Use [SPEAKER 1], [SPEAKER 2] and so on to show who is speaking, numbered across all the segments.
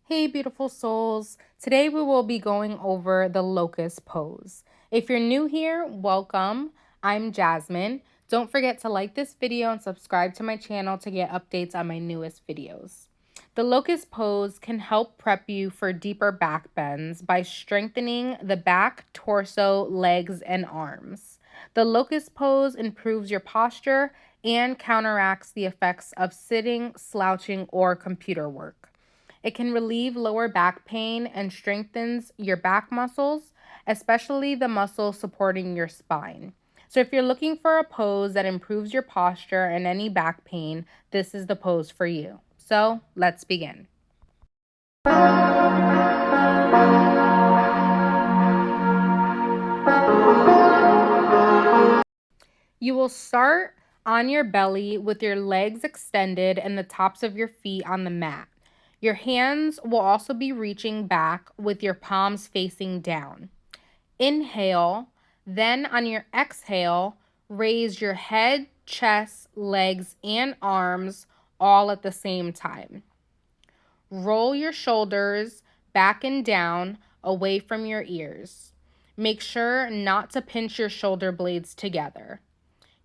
[SPEAKER 1] Hey, beautiful souls. Today we will be going over the locust pose. If you're new here, welcome. I'm Jasmine. Don't forget to like this video and subscribe to my channel to get updates on my newest videos. The locust pose can help prep you for deeper back bends by strengthening the back, torso, legs, and arms. The locust pose improves your posture and counteracts the effects of sitting, slouching, or computer work. It can relieve lower back pain and strengthens your back muscles, especially the muscles supporting your spine. So, if you're looking for a pose that improves your posture and any back pain, this is the pose for you. So, let's begin. You will start on your belly with your legs extended and the tops of your feet on the mat. Your hands will also be reaching back with your palms facing down. Inhale, then on your exhale, raise your head, chest, legs, and arms all at the same time. Roll your shoulders back and down away from your ears. Make sure not to pinch your shoulder blades together.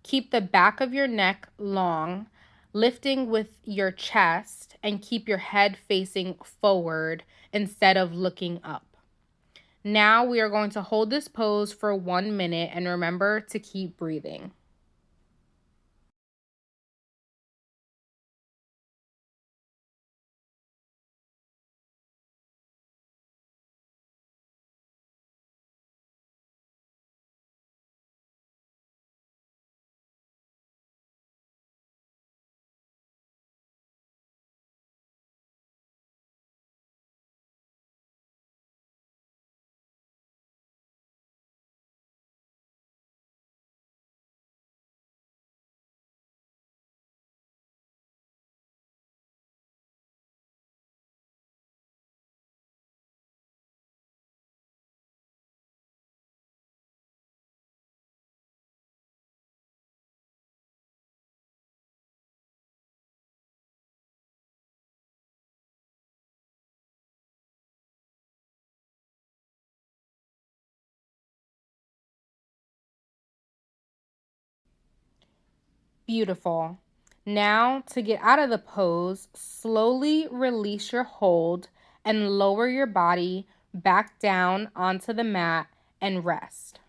[SPEAKER 1] Keep the back of your neck long, lifting with your chest, and keep your head facing forward instead of looking up. Now we are going to hold this pose for 1 minute and remember to keep breathing. Beautiful. Now, to get out of the pose, slowly release your hold and lower your body back down onto the mat and rest.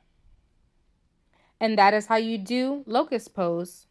[SPEAKER 1] And that is how you do locust pose.